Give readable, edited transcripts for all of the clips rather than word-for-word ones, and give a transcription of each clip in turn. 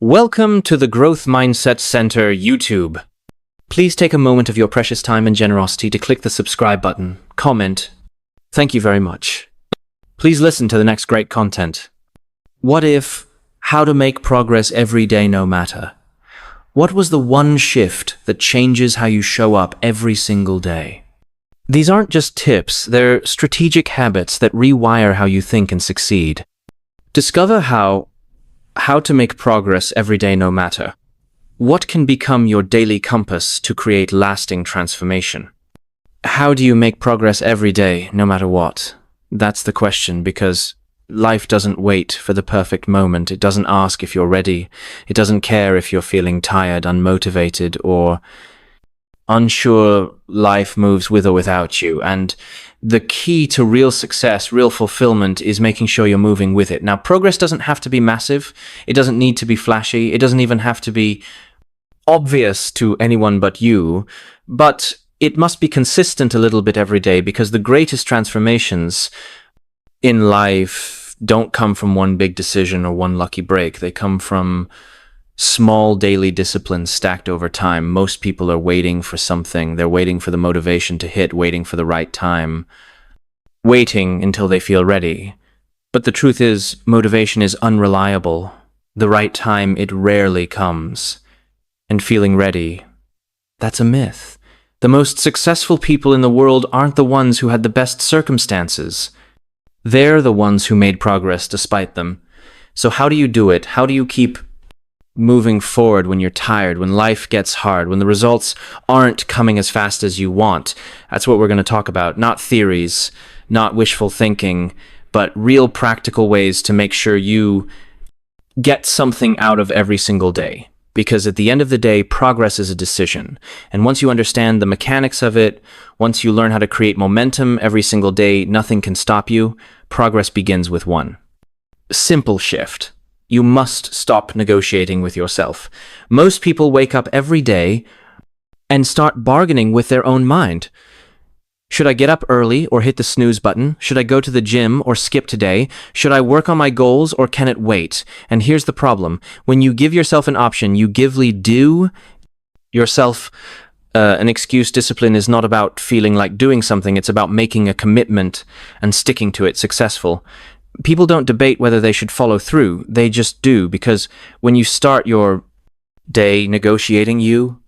Welcome to the Growth Mindset Center YouTube. Please take a moment of your precious time and generosity to click the subscribe button, comment. Thank you very much. Please listen to the next great content. What if, how to make progress every day no matter? What was the one shift that changes how you show up every single day? These aren't just tips, they're strategic habits that rewire how you think and succeed. Discover how to make progress every day no matter. What can become your daily compass to create lasting transformation? How do you make progress every day no matter what? That's the question, because life doesn't wait for the perfect moment. It doesn't ask if you're ready. It doesn't care if you're feeling tired, unmotivated, or unsure. Life moves with or without you. And the key to real success, real fulfillment, is making sure you're moving with it. Now, progress doesn't have to be massive. It doesn't need to be flashy. It doesn't even have to be obvious to anyone but you. But it must be consistent a little bit every day, because the greatest transformations in life don't come from one big decision or one lucky break. They come from small daily disciplines stacked over time. Most people are waiting for something. They're waiting for the motivation to hit, waiting for the right time, waiting until they feel ready. But the truth is, motivation is unreliable. The right time, it rarely comes. And feeling ready, that's a myth. The most successful people in the world aren't the ones who had the best circumstances. They're the ones who made progress despite them. So how do you do it? How do you keep moving forward when you're tired, when life gets hard, when the results aren't coming as fast as you want? That's what we're going to talk about. Not theories, not wishful thinking, but real practical ways to make sure you get something out of every single day. Because at the end of the day, progress is a decision. And once you understand the mechanics of it, once you learn how to create momentum every single day, nothing can stop you. Progress begins with one simple shift. You must stop negotiating with yourself. Most people wake up every day and start bargaining with their own mind. Should I get up early or hit the snooze button? Should I go to the gym or skip today? Should I work on my goals or can it wait? And here's the problem. When you give yourself an option, you do yourself an excuse. Discipline is not about feeling like doing something. It's about making a commitment and sticking to it successful. People don't debate whether they should follow through. They just do, because when you start your day negotiating, you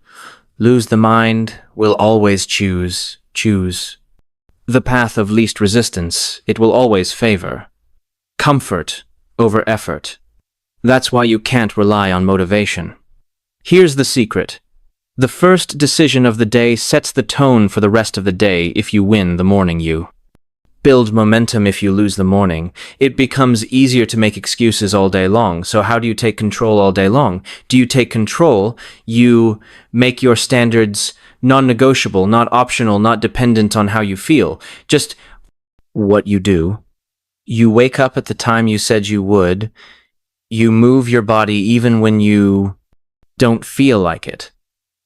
lose the mind, will always choose the path of least resistance. It will always favor comfort over effort. That's why you can't rely on motivation. Here's the secret. The first decision of the day sets the tone for the rest of the day. If you win the morning, you build momentum. If you lose the morning, it becomes easier to make excuses all day long. So how do you take control all day long? Do you take control? You make your standards non-negotiable, not optional, not dependent on how you feel. Just what you do. You wake up at the time you said you would. You move your body even when you don't feel like it.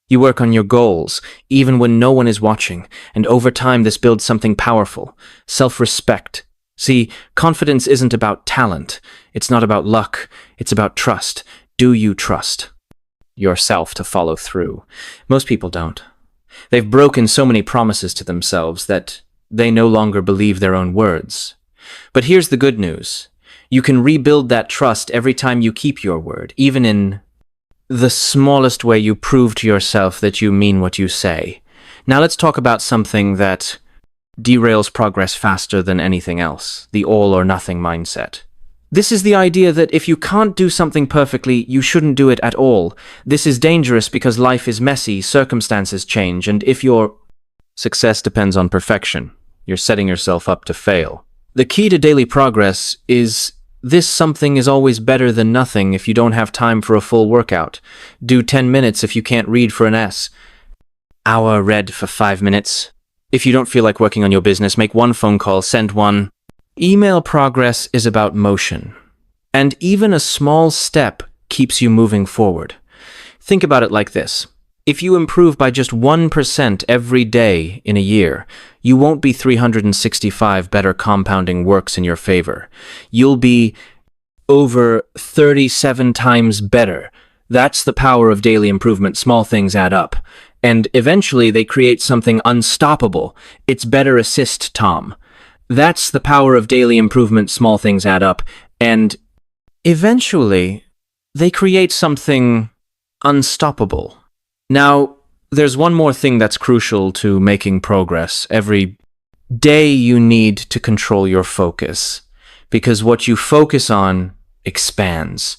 You work on your goals, even when no one is watching, and over time this builds something powerful, self-respect. See, confidence isn't about talent. It's not about luck. It's about trust. Do you trust yourself to follow through? Most people don't. They've broken so many promises to themselves that they no longer believe their own words. But here's the good news. You can rebuild that trust every time you keep your word, even in the smallest way. You prove to yourself that you mean what you say. Now let's talk about something that derails progress faster than anything else, the all or nothing mindset. This is the idea that if you can't do something perfectly, you shouldn't do it at all. This is dangerous because life is messy, circumstances change, and if your success depends on perfection, you're setting yourself up to fail. The key to daily progress is this: something is always better than nothing. If you don't have time for a full workout, do 10 minutes. If you can't read for an hour, read for 5 minutes. If you don't feel like working on your business, make one phone call, send one email. Progress is about motion, and even a small step keeps you moving forward. Think about it like this. If you improve by just 1% every day in a year, you won't be 365 better compounding works in your favor. You'll be over 37 times better. That's the power of daily improvement. Small things add up. And eventually they create something unstoppable. It's better assist, Tom. That's the power of daily improvement. Small things add up. And eventually they create something unstoppable. Now, there's one more thing that's crucial to making progress. Every day you need to control your focus, because what you focus on expands.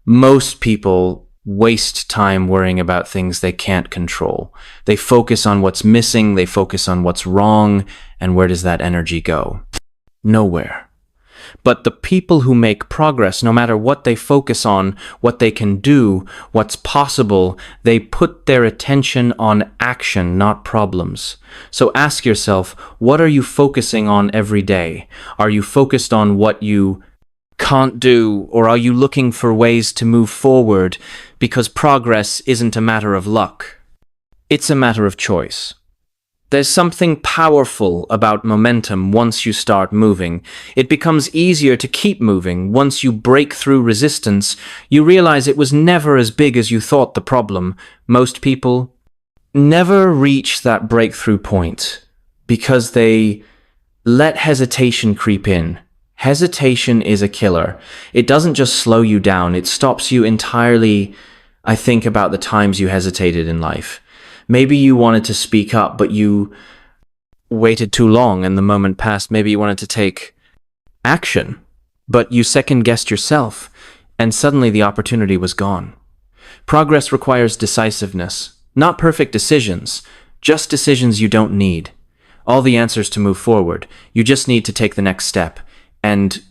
Most people waste time worrying about things they can't control. They focus on what's missing, they focus on what's wrong, and where does that energy go? Nowhere. But the people who make progress, no matter what they focus on, what they can do, what's possible, they put their attention on action, not problems. So ask yourself, what are you focusing on every day? Are you focused on what you can't do, or are you looking for ways to move forward? Because progress isn't a matter of luck. It's a matter of choice. There's something powerful about momentum once you start moving. It becomes easier to keep moving. Once you break through resistance, you realize it was never as big as you thought the problem. Most people never reach that breakthrough point because they let hesitation creep in. Hesitation is a killer. It doesn't just slow you down, it stops you entirely. I think about the times you hesitated in life. Maybe you wanted to speak up, but you waited too long and the moment passed. Maybe you wanted to take action, but you second-guessed yourself, and suddenly the opportunity was gone. Progress requires decisiveness, not perfect decisions, just decisions you don't need. All the answers to move forward. You just need to take the next step. And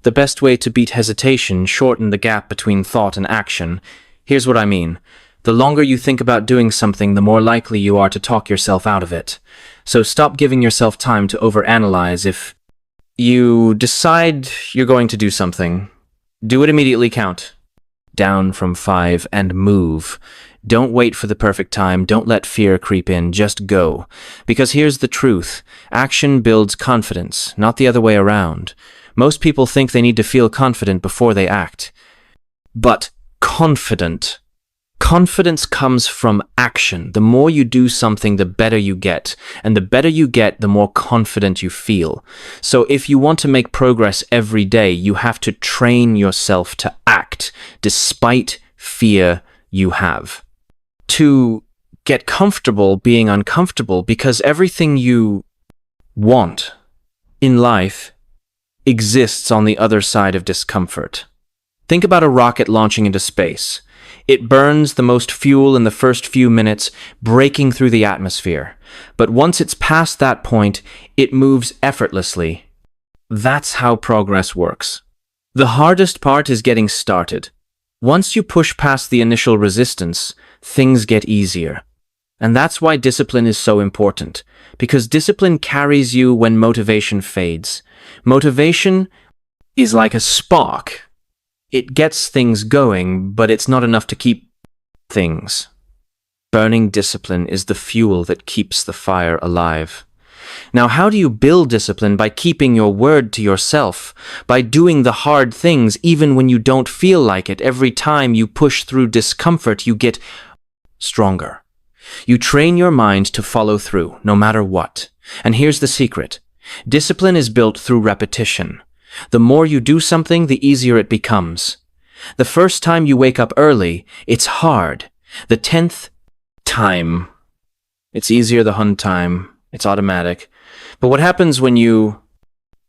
the best way to beat hesitation, shorten the gap between thought and action. Here's what I mean. The longer you think about doing something, the more likely you are to talk yourself out of it. So stop giving yourself time to overanalyze. If you decide you're going to do something, do it immediately. Count down from 5 and move. Don't wait for the perfect time. Don't let fear creep in. Just go. Because here's the truth. Action builds confidence, not the other way around. Most people think they need to feel confident before they act. But confidence comes from action. The more you do something, the better you get. And the better you get, the more confident you feel. So if you want to make progress every day, you have to train yourself to act despite fear you have. To get comfortable being uncomfortable, because everything you want in life exists on the other side of discomfort. Think about a rocket launching into space. It burns the most fuel in the first few minutes, breaking through the atmosphere. But once it's past that point, it moves effortlessly. That's how progress works. The hardest part is getting started. Once you push past the initial resistance, things get easier. And that's why discipline is so important, because discipline carries you when motivation fades. Motivation is like a spark. It gets things going, but it's not enough to keep things. Burning discipline is the fuel that keeps the fire alive. Now, how do you build discipline? By keeping your word to yourself, by doing the hard things even when you don't feel like it. Every time you push through discomfort, you get stronger. You train your mind to follow through, no matter what. And here's the secret. Discipline is built through repetition. The more you do something, the easier it becomes. The first time you wake up early, it's hard. The 10th time, it's easier. The 100th time, it's automatic. But what happens when you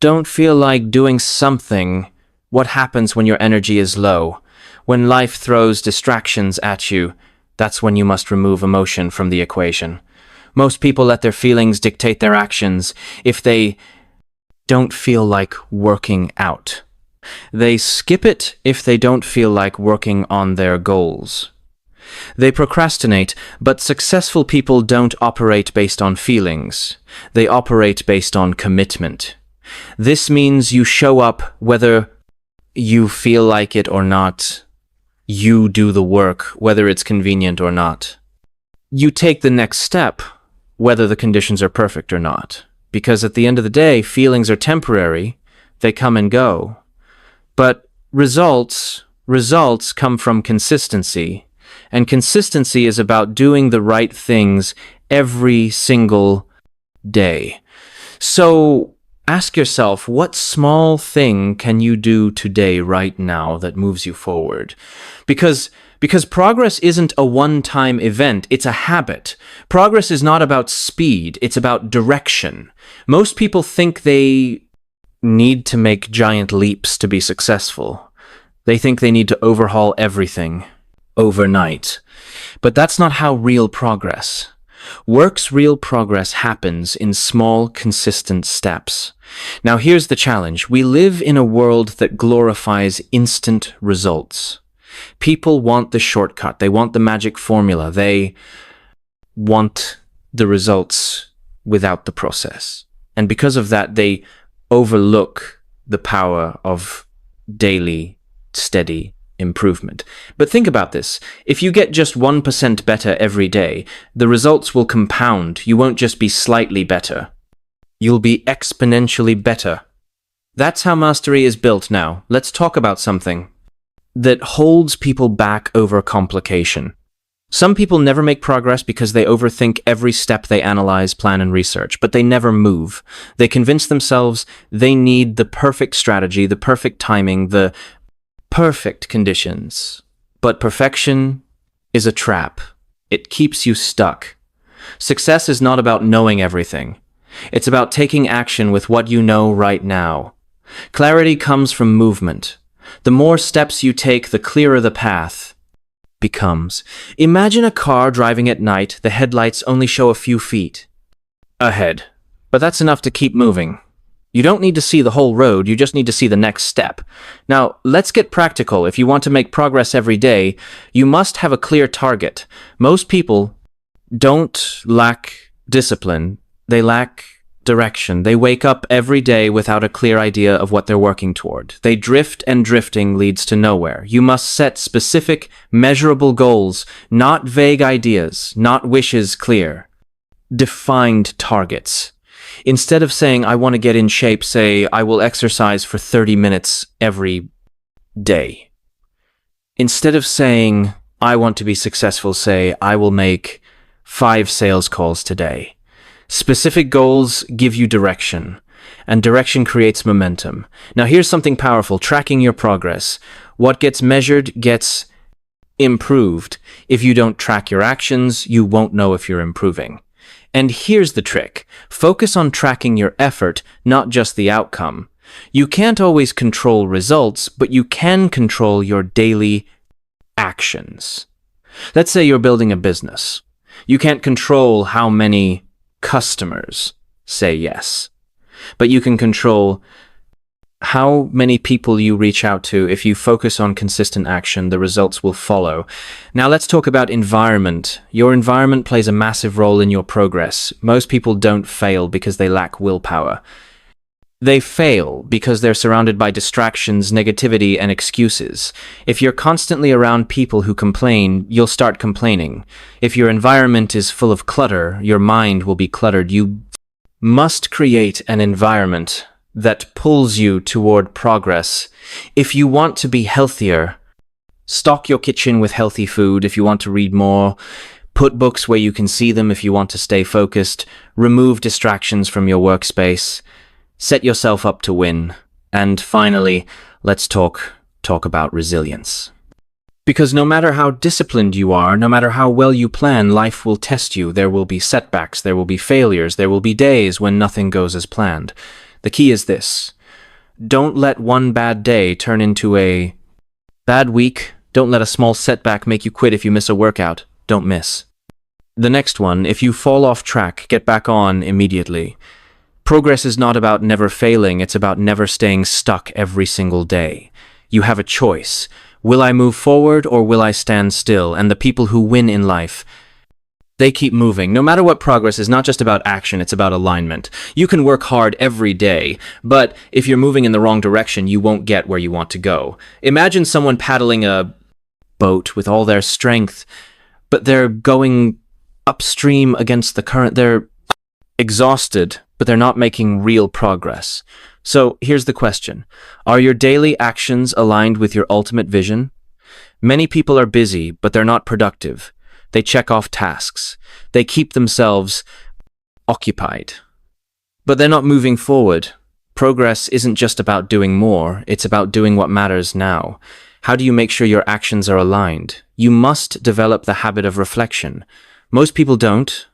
don't feel like doing something? What happens when your energy is low? When life throws distractions at you, that's when you must remove emotion from the equation. Most people let their feelings dictate their actions. If they don't feel like working out, they skip it. If they don't feel like working on their goals, they procrastinate. But successful people don't operate based on feelings. They operate based on commitment. This means you show up whether you feel like it or not. You do the work whether it's convenient or not. You take the next step whether the conditions are perfect or not. Because at the end of the day, feelings are temporary. They come and go. But Results come from consistency, and consistency is about doing the right things every single day. So ask yourself, what small thing can you do today, right now, that moves you forward? Because progress isn't a one-time event, it's a habit. Progress is not about speed, it's about direction. Most people think they need to make giant leaps to be successful. They think they need to overhaul everything overnight. But that's not how real progress works. Real progress happens in small, consistent steps. Now, here's the challenge. We live in a world that glorifies instant results. People want the shortcut. They want the magic formula. They want the results without the process. And because of that, they overlook the power of daily, steady improvement. But think about this. If you get just 1% better every day, the results will compound. You won't just be slightly better. You'll be exponentially better. That's how mastery is built now. Let's talk about something that holds people back: over complication. Some people never make progress because they overthink every step they analyze, plan, and research, but they never move. They convince themselves they need the perfect strategy, the perfect timing, the perfect conditions. But perfection is a trap. It keeps you stuck. Success is not about knowing everything. It's about taking action with what you know right now. Clarity comes from movement. The more steps you take, the clearer the path becomes. Imagine a car driving at night. The headlights only show a few feet ahead, but that's enough to keep moving. You don't need to see the whole road, you just need to see the next step. Now, let's get practical. If you want to make progress every day, you must have a clear target. Most people don't lack discipline, they lack direction. They wake up every day without a clear idea of what they're working toward. They drift, and drifting leads to nowhere. You must set specific, measurable goals, not vague ideas, not wishes. Clear, defined targets. Instead of saying, I want to get in shape, say, I will exercise for 30 minutes every day. Instead of saying, I want to be successful, say, I will make 5 sales calls today. Specific goals give you direction, and direction creates momentum. Now, here's something powerful: tracking your progress. What gets measured gets improved. If you don't track your actions, you won't know if you're improving. And here's the trick: focus on tracking your effort, not just the outcome. You can't always control results, but you can control your daily actions. Let's say you're building a business. You can't control how many customers say yes, but you can control how many people you reach out to. If you focus on consistent action, the results will follow. Now let's talk about environment. Your environment plays a massive role in your progress. Most people don't fail because they lack willpower. They fail because they're surrounded by distractions, negativity, and excuses. If you're constantly around people who complain, you'll start complaining. If your environment is full of clutter, your mind will be cluttered. You must create an environment that pulls you toward progress. If you want to be healthier, stock your kitchen with healthy food. If you want to read more, put books where you can see them. If you want to stay focused, remove distractions from your workspace. Set yourself up to win. And finally, let's talk about resilience. Because no matter how disciplined you are, no matter how well you plan, life will test you. There will be setbacks, there will be failures, there will be days when nothing goes as planned. The key is this: don't let one bad day turn into a bad week. Don't let a small setback make you quit. If you miss a workout, don't miss the next one. If you fall off track, get back on immediately. Progress is not about never failing, it's about never staying stuck every single day. You have a choice. Will I move forward or will I stand still? And the people who win in life, they keep moving. No matter what, progress is not just about action, it's about alignment. You can work hard every day, but if you're moving in the wrong direction, you won't get where you want to go. Imagine someone paddling a boat with all their strength, but they're going upstream against the current. They're exhausted. but they're not making real progress. So here's the question. Are your daily actions aligned with your ultimate vision? Many people are busy, but they're not productive. They check off tasks. They keep themselves occupied. But they're not moving forward. Progress isn't just about doing more, it's about doing what matters now. How do you make sure your actions are aligned? You must develop the habit of reflection. Most people don't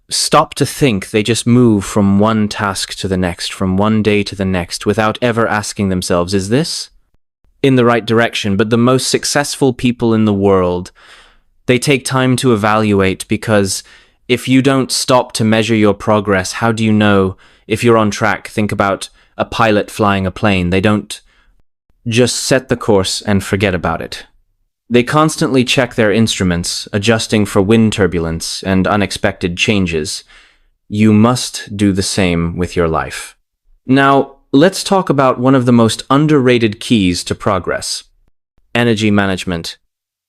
stop to think, they just move from one task to the next, from one day to the next, without ever asking themselves, is this in the right direction? But the most successful people in the world, they take time to evaluate, because if you don't stop to measure your progress, how do you know if you're on track? Think about a pilot flying a plane. They don't just set the course and forget about it. They constantly check their instruments, adjusting for wind turbulence and unexpected changes. You must do the same with your life. Now, let's talk about one of the most underrated keys to progress: energy management.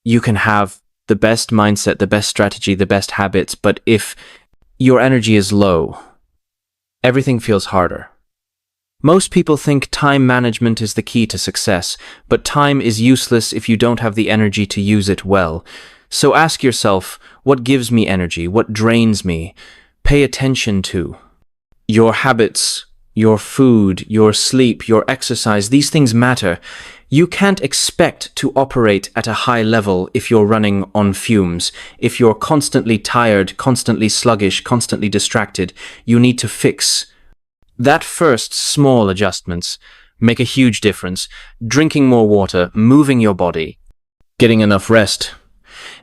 You can have the best mindset, the best strategy, the best habits, but if your energy is low, everything feels harder. Most people think time management is the key to success, but time is useless if you don't have the energy to use it well. So ask yourself, what gives me energy? What drains me? Pay attention to your habits, your food, your sleep, your exercise. These things matter. You can't expect to operate at a high level if you're running on fumes. If you're constantly tired, constantly sluggish, constantly distracted, you need to fix that. First, small adjustments make a huge difference. Drinking more water, moving your body, getting enough rest.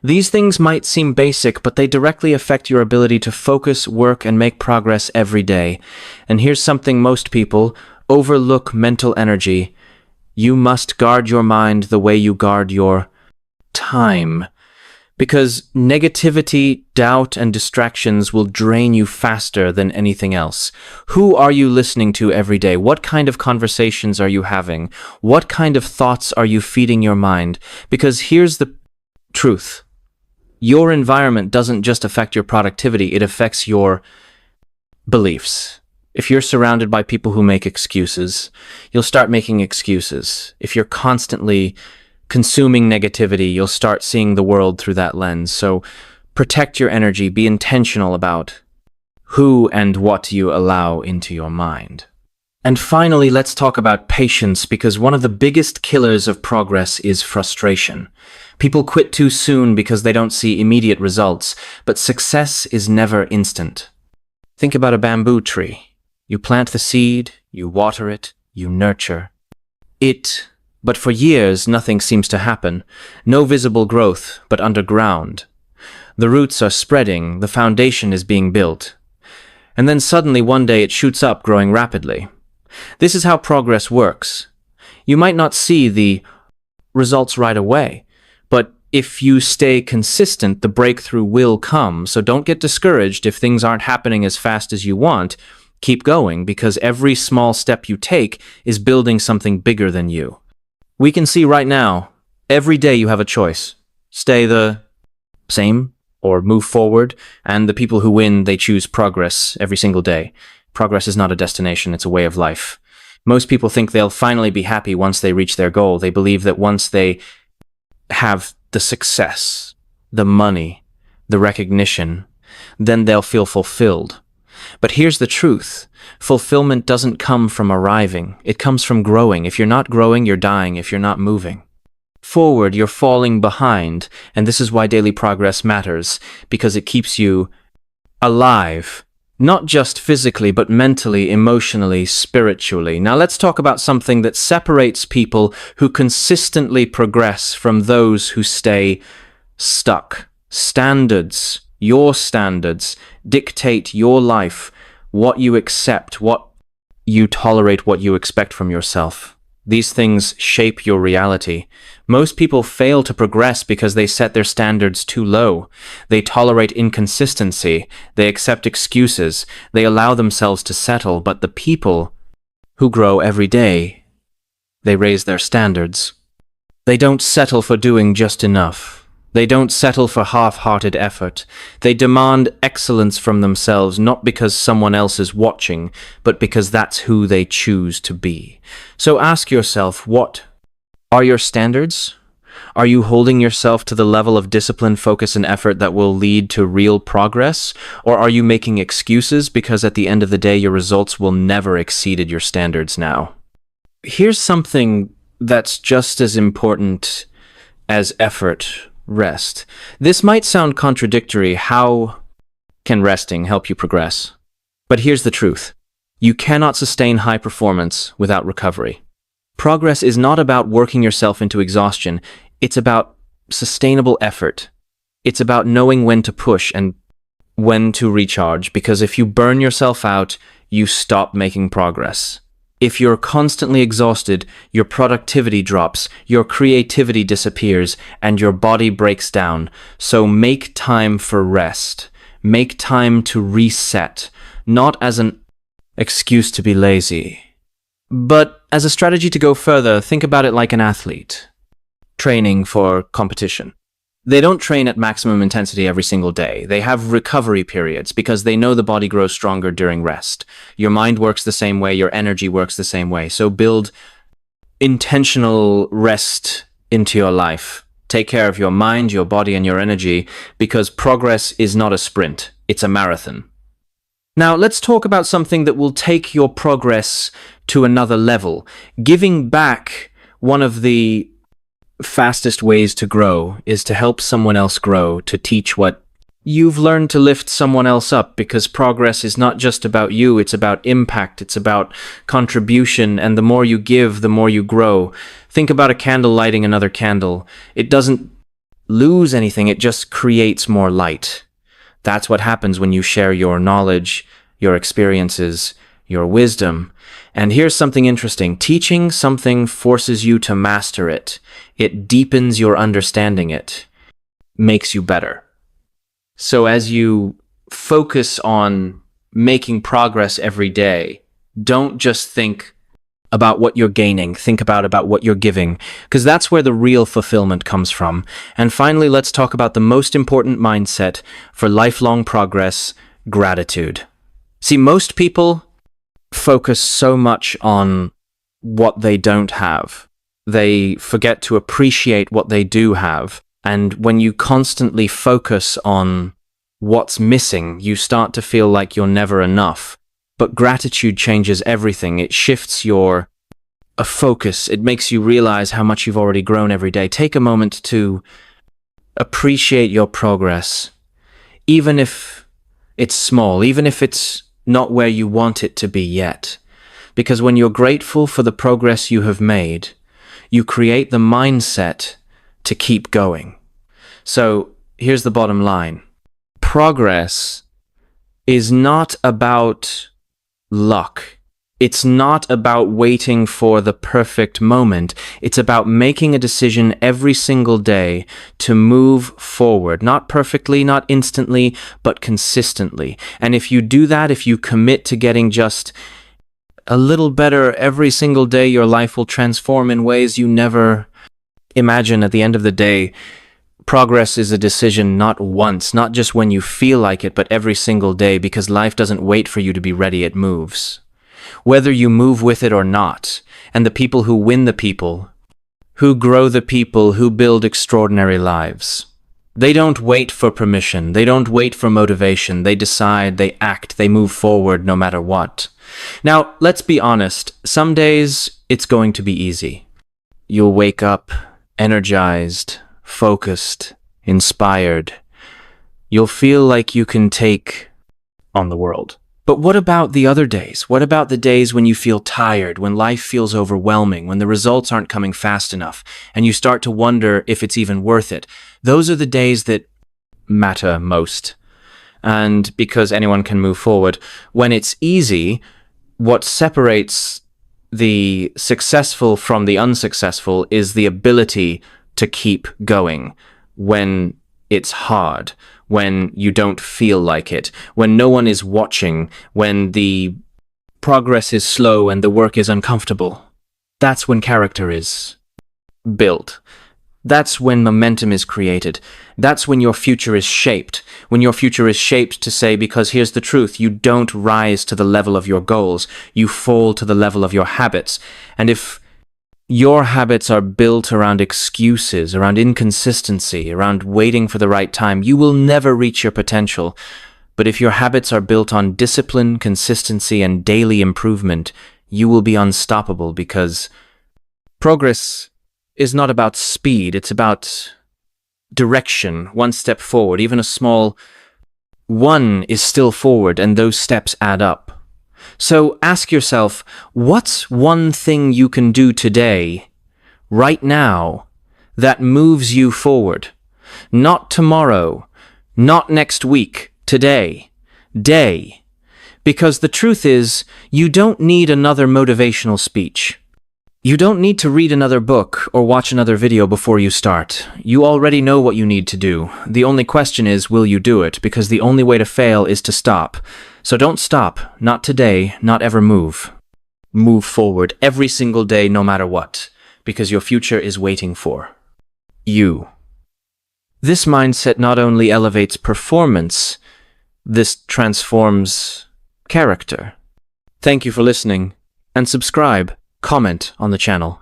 These things might seem basic, but they directly affect your ability to focus, work, and make progress every day. And here's something most people overlook: mental energy. You must guard your mind the way you guard your time. Because negativity, doubt, and distractions will drain you faster than anything else. Who are you listening to every day? What kind of conversations are you having? What kind of thoughts are you feeding your mind? Because here's the truth. Your environment doesn't just affect your productivity, it affects your beliefs. If you're surrounded by people who make excuses, you'll start making excuses. If you're constantly consuming negativity, you'll start seeing the world through that lens. So protect your energy, be intentional about who and what you allow into your mind. And finally, let's talk about patience, because one of the biggest killers of progress is frustration. People quit too soon because they don't see immediate results, but success is never instant. Think about a bamboo tree. You plant the seed, you water it, you nurture it. But for years, nothing seems to happen. No visible growth, but underground. The roots are spreading, the foundation is being built. And then suddenly one day it shoots up, growing rapidly. This is how progress works. You might not see the results right away, but if you stay consistent, the breakthrough will come. So don't get discouraged if things aren't happening as fast as you want. Keep going, because every small step you take is building something bigger than you. We can see right now, every day you have a choice. Stay the same or move forward, and the people who win, they choose progress every single day. Progress is not a destination, it's a way of life. Most people think they'll finally be happy once they reach their goal. They believe that once they have the success, the money, the recognition, then they'll feel fulfilled. But here's the truth. Fulfillment doesn't come from arriving. It comes from growing. If you're not growing, you're dying. If you're not moving forward, you're falling behind. And this is why daily progress matters, because it keeps you alive. Not just physically, but mentally, emotionally, spiritually. Now let's talk about something that separates people who consistently progress from those who stay stuck. Standards. Your standards dictate your life, what you accept, what you tolerate, what you expect from yourself. These things shape your reality. Most people fail to progress because they set their standards too low. They tolerate inconsistency. They accept excuses. They allow themselves to settle. But the people who grow every day, they raise their standards. They don't settle for doing just enough. They don't settle for half-hearted effort. They demand excellence from themselves, not because someone else is watching, but because that's who they choose to be. So ask yourself, what are your standards? Are you holding yourself to the level of discipline, focus, and effort that will lead to real progress? Or are you making excuses because at the end of the day, your results will never exceed your standards now? Here's something that's just as important as effort: rest. This might sound contradictory. How can resting help you progress? But here's the truth. You cannot sustain high performance without recovery. Progress is not about working yourself into exhaustion. It's about sustainable effort. It's about knowing when to push and when to recharge, because if you burn yourself out, you stop making progress. If you're constantly exhausted, your productivity drops, your creativity disappears, and your body breaks down. So make time for rest. Make time to reset, not as an excuse to be lazy, but as a strategy to go further. Think about it like an athlete training for competition. They don't train at maximum intensity every single day. They have recovery periods because they know the body grows stronger during rest. Your mind works the same way, your energy works the same way. So build intentional rest into your life. Take care of your mind, your body, and your energy, because progress is not a sprint, it's a marathon. Now, let's talk about something that will take your progress to another level. Giving back. One of the fastest ways to grow is to help someone else grow, to teach what you've learned, to lift someone else up, because progress is not just about you, it's about impact, it's about contribution, and the more you give, the more you grow. Think about a candle lighting another candle. It doesn't lose anything, it just creates more light. That's what happens when you share your knowledge, your experiences, your wisdom. And here's something interesting. Teaching something forces you to master it. It deepens your understanding. It makes you better. So as you focus on making progress every day, don't just think about what you're gaining. Think about what you're giving, because that's where the real fulfillment comes from. And finally, let's talk about the most important mindset for lifelong progress: gratitude. See, most people focus so much on what they don't have. They forget to appreciate what they do have. And when you constantly focus on what's missing, you start to feel like you're never enough. But gratitude changes everything. It shifts your focus. It makes you realize how much you've already grown every day. Take a moment to appreciate your progress, even if it's small, even if it's not where you want it to be yet. Because when you're grateful for the progress you have made, you create the mindset to keep going. So here's the bottom line. Progress is not about luck. It's not about waiting for the perfect moment. It's about making a decision every single day to move forward. Not perfectly, not instantly, but consistently. And if you do that, if you commit to getting just a little better every single day, your life will transform in ways you never imagine. At the end of the day, progress is a decision, not once, not just when you feel like it, but every single day, because life doesn't wait for you to be ready, it moves. Whether you move with it or not. And the people who win, the people who grow, the people who build extraordinary lives. They don't wait for permission. They don't wait for motivation. They decide, they act, they move forward no matter what. Now, let's be honest. Some days it's going to be easy. You'll wake up energized, focused, inspired. You'll feel like you can take on the world. But what about the other days? What about the days when you feel tired, when life feels overwhelming, when the results aren't coming fast enough, and you start to wonder if it's even worth it? Those are the days that matter most. And because anyone can move forward, when it's easy, what separates the successful from the unsuccessful is the ability to keep going when it's hard, when you don't feel like it, when no one is watching, when the progress is slow and the work is uncomfortable. That's when character is built. That's when momentum is created. That's when your future is shaped. When your future is shaped to say, because here's the truth, you don't rise to the level of your goals, you fall to the level of your habits. And if your habits are built around excuses, around inconsistency, around waiting for the right time, you will never reach your potential. But if your habits are built on discipline, consistency, and daily improvement, you will be unstoppable, because progress is not about speed, it's about direction, one step forward. Even a small one is still forward, and those steps add up. So ask yourself, what's one thing you can do today, right now, that moves you forward? Not tomorrow, not next week, today. Day. Because the truth is, you don't need another motivational speech. You don't need to read another book or watch another video before you start. You already know what you need to do. The only question is, will you do it? Because the only way to fail is to stop. So don't stop. Not today, not ever move. Move forward every single day, no matter what, because your future is waiting for you. This mindset not only elevates performance, this transforms character. Thank you for listening, and subscribe. Comment on the channel.